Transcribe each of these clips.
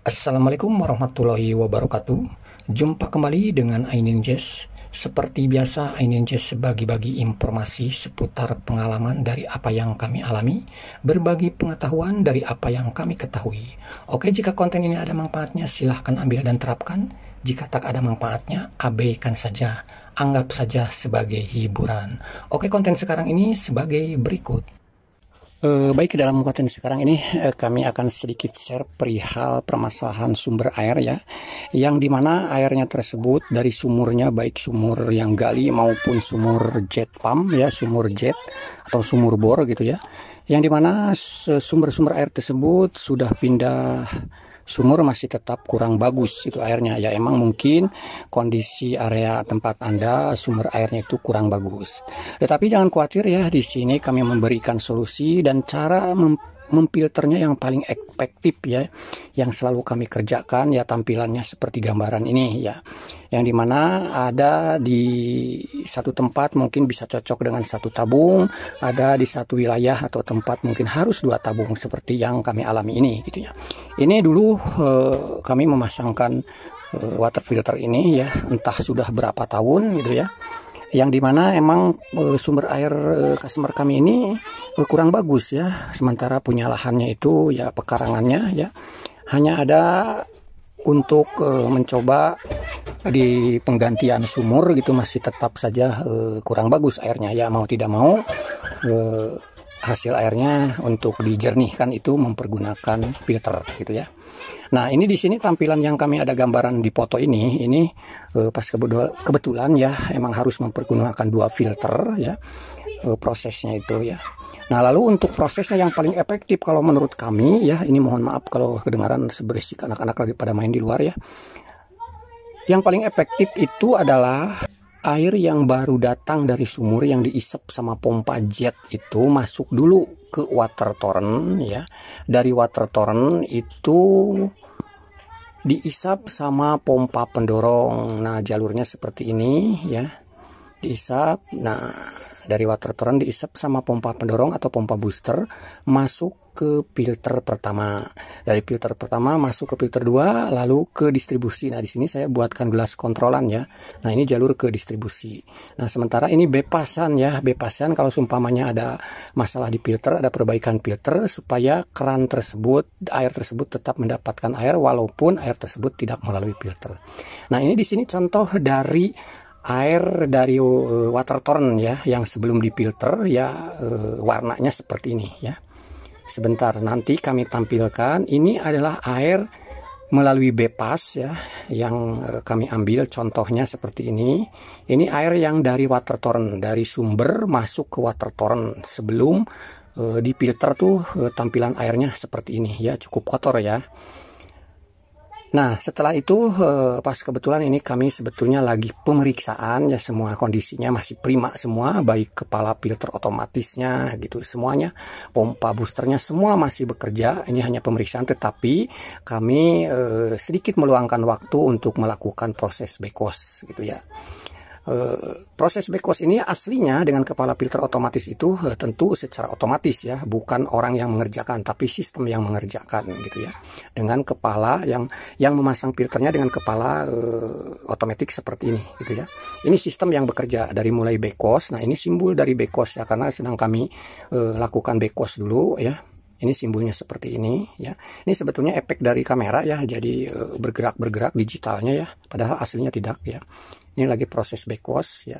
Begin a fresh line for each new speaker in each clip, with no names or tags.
Assalamualaikum warahmatullahi wabarakatuh. Jumpa kembali dengan Ainin Jazz. Seperti biasa, Ainin Jazz bagi-bagi informasi seputar pengalaman dari apa yang kami alami, berbagi pengetahuan dari apa yang kami ketahui. Oke, jika konten ini ada manfaatnya, silahkan ambil dan terapkan. Jika tak ada manfaatnya, abaikan saja. Anggap saja sebagai hiburan. Oke, konten sekarang ini sebagai berikut. Baik, dalam konten sekarang ini kami akan sedikit share perihal permasalahan sumber air ya, yang dimana airnya tersebut dari sumurnya, baik sumur yang gali maupun sumur jet pump ya, sumur jet atau sumur bor gitu ya, yang dimana sumber-sumber air tersebut sudah pindah sumur masih tetap kurang bagus itu airnya ya. Emang mungkin kondisi area tempat Anda sumber airnya itu kurang bagus, tetapi jangan khawatir ya, di sini kami memberikan solusi dan cara memfilternya yang paling efektif ya, yang selalu kami kerjakan ya. Tampilannya seperti gambaran ini ya, yang dimana ada di satu tempat mungkin bisa cocok dengan satu tabung, ada di satu wilayah atau tempat mungkin harus dua tabung seperti yang kami alami ini gitu ya. Ini dulu kami memasangkan water filter ini ya, entah sudah berapa tahun gitu ya, yang dimana emang sumber air customer kami ini kurang bagus ya, sementara punya lahannya itu ya pekarangannya ya, hanya ada untuk mencoba di penggantian sumur gitu masih tetap saja kurang bagus airnya ya. Mau tidak mau hasil airnya untuk dijernihkan itu mempergunakan filter gitu ya. Nah, ini di sini tampilan yang kami ada gambaran di foto ini pas kebetulan ya, emang harus mempergunakan dua filter ya, prosesnya itu ya. Nah, lalu untuk prosesnya yang paling efektif kalau menurut kami ya, ini mohon maaf kalau kedengaran seberisik anak-anak lagi pada main di luar ya. Yang paling efektif itu adalah air yang baru datang dari sumur yang diisap sama pompa jet itu masuk dulu ke water torrent ya. Dari water torrent itu diisap sama pompa pendorong. Nah, jalurnya seperti ini ya. Diisap. Nah, dari water torrent diisap sama pompa pendorong atau pompa booster masuk ke filter pertama. Dari filter pertama masuk ke filter 2 lalu ke distribusi. Nah, di sini saya buatkan gelas kontrolan ya. Nah, ini jalur ke distribusi. Nah, sementara ini bepasan ya. Bepasan kalau seumpamanya ada masalah di filter, ada perbaikan filter supaya keran tersebut, air tersebut tetap mendapatkan air walaupun air tersebut tidak melalui filter. Nah, ini di sini contoh dari air dari water torrent ya, yang sebelum difilter ya, warnanya seperti ini ya. Sebentar, nanti kami tampilkan. Ini adalah air melalui bepas ya, yang kami ambil contohnya seperti ini. Ini air yang dari water torrent, dari sumber masuk ke water torrent. Sebelum difilter tuh tampilan airnya seperti ini ya, cukup kotor ya. Nah, setelah itu pas kebetulan ini kami sebetulnya lagi pemeriksaan ya, semua kondisinya masih prima semua, baik kepala filter otomatisnya gitu semuanya, pompa boosternya semua masih bekerja. Ini hanya pemeriksaan, tetapi kami sedikit meluangkan waktu untuk melakukan proses backwash gitu ya. Proses backwash ini aslinya dengan kepala filter otomatis itu tentu secara otomatis ya, bukan orang yang mengerjakan tapi sistem yang mengerjakan gitu ya, dengan kepala yang memasang filternya dengan kepala otomatis seperti ini gitu ya. Ini sistem yang bekerja dari mulai backwash. Nah, ini simbol dari backwash ya, karena sedang kami lakukan backwash dulu ya. Ini simbolnya seperti ini ya. Ini sebetulnya efek dari kamera ya, jadi bergerak digitalnya ya, padahal aslinya tidak ya. Ini lagi proses backwash ya.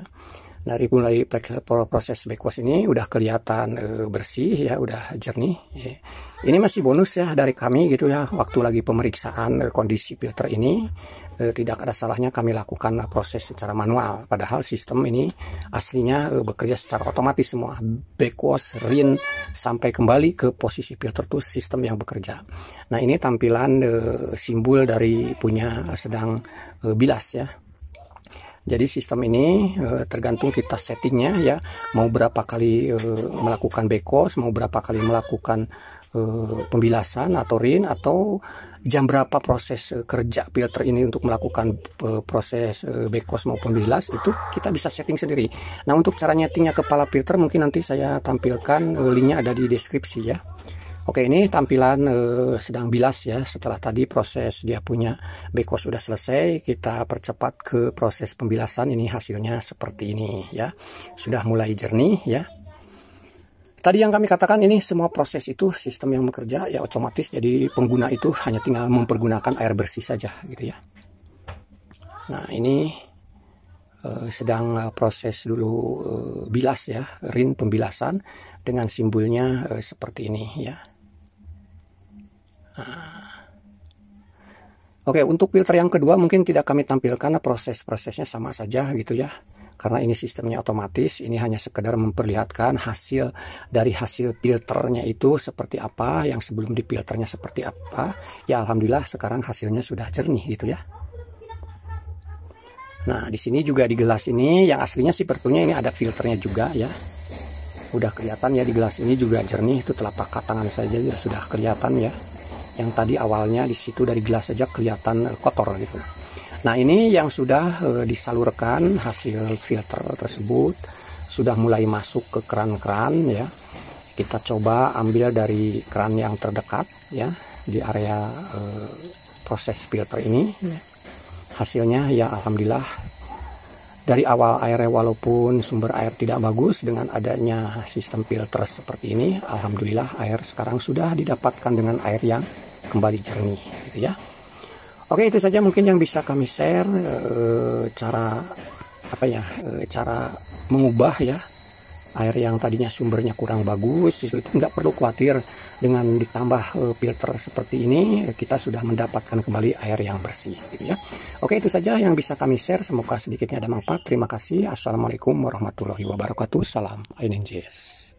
Dari mulai proses backwash ini udah kelihatan bersih ya, udah jernih ya. Ini masih bonus ya dari kami gitu ya, waktu lagi pemeriksaan kondisi filter ini tidak ada salahnya kami lakukan proses secara manual, padahal sistem ini aslinya bekerja secara otomatis semua, backwash, rinse sampai kembali ke posisi filter tuh sistem yang bekerja. Nah, ini tampilan simbol dari punya sedang bilas ya. Jadi sistem ini tergantung kita settingnya ya, mau berapa kali melakukan backwash, mau berapa kali melakukan pembilasan atau rinse, atau jam berapa proses kerja filter ini untuk melakukan proses backwash maupun bilas, itu kita bisa setting sendiri. Nah, untuk cara nyetingnya kepala filter mungkin nanti saya tampilkan, linknya ada di deskripsi ya. Oke, ini tampilan sedang bilas ya. Setelah tadi proses dia punya beko sudah selesai, kita percepat ke proses pembilasan. Ini hasilnya seperti ini ya. Sudah mulai jernih ya. Tadi yang kami katakan ini semua proses itu sistem yang bekerja ya otomatis. Jadi pengguna itu hanya tinggal mempergunakan air bersih saja gitu ya. Nah, ini sedang proses dulu bilas ya, rin pembilasan dengan simbolnya seperti ini ya. Oke, untuk filter yang kedua mungkin tidak kami tampilkan, proses-prosesnya sama saja gitu ya. Karena ini sistemnya otomatis, ini hanya sekedar memperlihatkan hasil dari hasil filternya itu seperti apa, yang sebelum difilternya seperti apa. Ya alhamdulillah sekarang hasilnya sudah jernih gitu ya. Nah, di sini juga di gelas ini yang aslinya sepertinya ini ada filternya juga ya. Udah kelihatan ya di gelas ini juga jernih, itu telapak tangan saja sudah kelihatan ya. Yang tadi awalnya di situ dari gelas saja kelihatan kotor gitu. Nah, ini yang sudah disalurkan hasil filter tersebut sudah mulai masuk ke keran-keran ya. Kita coba ambil dari keran yang terdekat ya di area proses filter ini. Hasilnya ya alhamdulillah dari awal airnya walaupun sumber air tidak bagus, dengan adanya sistem filter seperti ini alhamdulillah air sekarang sudah didapatkan dengan air yang kembali jernih gitu ya. Oke, itu saja mungkin yang bisa kami share cara mengubah ya air yang tadinya sumbernya kurang bagus. Itu nggak perlu khawatir, dengan ditambah filter seperti ini kita sudah mendapatkan kembali air yang bersih gitu ya. Oke, itu saja yang bisa kami share, semoga sedikitnya ada manfaat. Terima kasih. Assalamualaikum warahmatullahi wabarakatuh. Salam Aininjis.